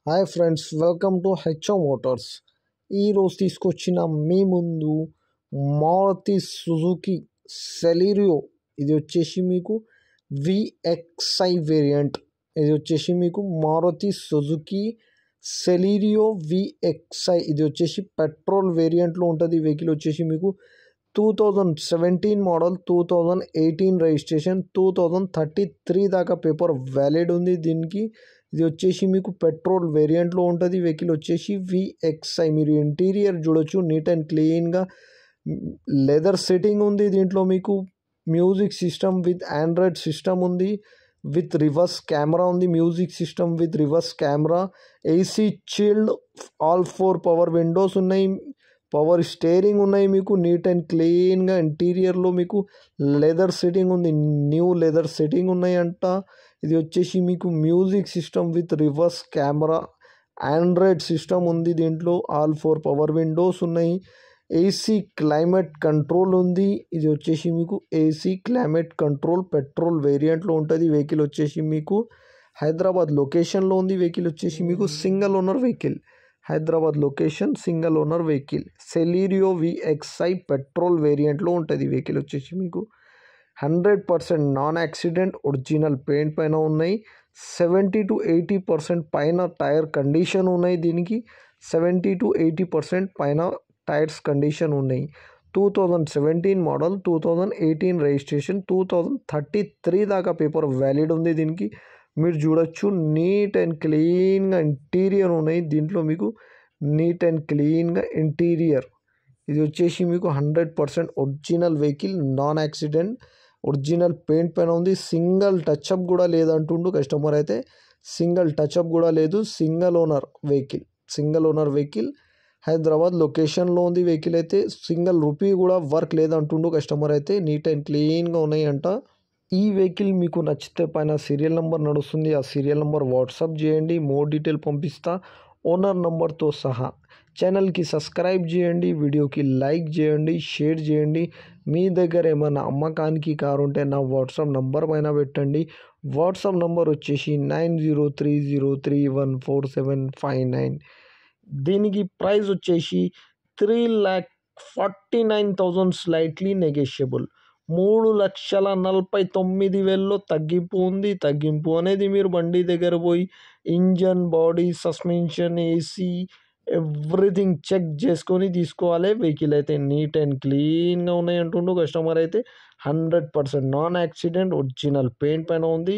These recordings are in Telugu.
Hi friends, welcome to HO Motors. ఈరోజు తీసుకొచ్చిన మీ ముందు మారుతి సుజుకి సెలీరియో. ఇది వచ్చేసి మీకు విఎక్స్ఐ వేరియంట్. ఇది వచ్చేసి మీకు మారుతి సుజుకి సెలీరియో విఎక్స్ఐ. ఇది వచ్చేసి పెట్రోల్ వేరియంట్లో ఉంటుంది. ఈ వెహికల్ వచ్చేసి మీకు 2017 మోడల్, 2018 రిజిస్ట్రేషన్, 2033 దాకా పేపర్ వ్యాలిడ్ ఉంది దీనికి. ఇది వచ్చేసి మీకు పెట్రోల్ వేరియంట్లో ఉంటుంది. వెహికల్ వచ్చేసి విఎక్స్ఐ. మీరు ఇంటీరియర్ చూడొచ్చు, నీట్ అండ్ క్లీన్గా లెదర్ సెట్టింగ్ ఉంది. దీంట్లో మీకు music system with Android system ఉంది, విత్ రివర్స్ కెమెరా ఉంది. Music system with reverse camera, AC chilled, all 4 power Windows ఉన్నాయి, పవర్ స్టీరింగ్ ఉన్నాయి. మీకు నీట్ అండ్ క్లీన్గా ఇంటీరియర్లో మీకు లెదర్ సెట్టింగ్ ఉంది, న్యూ లెదర్ సెట్టింగ్ ఉన్నాయంట. ఇది వచ్చేసి మీకు music system with reverse camera, Android system ఉంది. దీంట్లో ఆల్ 4 పవర్ విండోస్ ఉన్నాయి, ఏసీ క్లైమేట్ కంట్రోల్ ఉంది. ఇది వచ్చేసి మీకు ఏసీ క్లైమేట్ కంట్రోల్ పెట్రోల్ వేరియంట్లో ఉంటుంది. వెహికల్ వచ్చేసి మీకు హైదరాబాద్ లొకేషన్లో ఉంది. వెహికల్ వచ్చేసి మీకు single owner vehicle. Hyderabad location, single owner vehicle. Celerio VXI petrol వేరియంట్లో ఉంటుంది. వెహికల్ వచ్చేసి మీకు 100% నాన్ యాక్సిడెంట్, ఒరిజినల్ పెయింట్ పైన ఉన్నాయి. 70 to 80% పైన టైర్ కండిషన్ ఉన్నాయి. దీనికి 70 to 80% పైన టైర్స్ కండిషన్ ఉన్నాయి. 2017 మోడల్, 2018 రిజిస్ట్రేషన్, 2033 దాకా పేపర్ వ్యాలిడ్ ఉంది దీనికి. మీరు చూడొచ్చు, నీట్ అండ్ క్లీన్గా ఇంటీరియర్ ఉన్నాయి. దీంట్లో మీకు నీట్ అండ్ క్లీన్గా ఇంటీరియర్. ఇది వచ్చేసి మీకు 100% original vehicle, non accident, original paint పైన ఉంది. సింగిల్ టచ్అప్ కూడా లేదంటుండు కస్టమర్ అయితే. సింగిల్ టచ్అప్ కూడా లేదు. Single owner vehicle, single owner vehicle. Hyderabad లొకేషన్లో ఉంది వెహికల్ అయితే. సింగిల్ రూపీ కూడా వర్క్ లేదంటుండు కస్టమర్ అయితే. నీట్ అండ్ క్లీన్గా ఉన్నాయి అంట. ఈ వెహికల్ మీకు నచ్చితే పైన సీరియల్ నెంబర్ నడుస్తుంది, ఆ సీరియల్ నెంబర్ వాట్సాప్ చేయండి, మోర్ డీటెయిల్ పంపిస్తా ఓనర్ నెంబర్తో సహా. ఛానల్కి సబ్స్క్రైబ్ చేయండి, వీడియోకి లైక్ చేయండి, షేర్ చేయండి. మీ దగ్గర ఏమైనా అమ్మకానికి కారు ఉంటే నా వాట్సాప్ నంబర్ పైన పెట్టండి. వాట్సాప్ నంబర్ వచ్చేసి 9030314759. దీనికి ప్రైస్ వచ్చేసి 3,49,000 స్లైట్లీ నెగోషియబుల్. 3,49,000 తగ్గింపు ఉంది. తగ్గింపు అనేది మీరు బండి దగ్గర పోయి engine, body, suspension, AC everything check చేసుకొని తీసుకోవాలి. వెహికల్ అయితే నీట్ అండ్ క్లీన్గా ఉన్నాయి అంటుండు కస్టమర్ అయితే. 100% నాన్ యాక్సిడెంట్, ఒరిజినల్ పెయింట్ పైన ఉంది.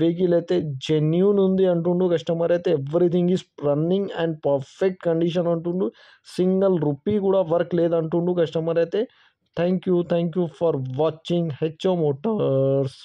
వెహికల్ అయితే జెన్యూన్ ఉంది అంటుండు కస్టమర్ అయితే. Everything is running and perfect condition అంటుండు. సింగిల్ రూపీ కూడా వర్క్ లేదంటుండు కస్టమర్ అయితే. Thank you for watching HO Motors.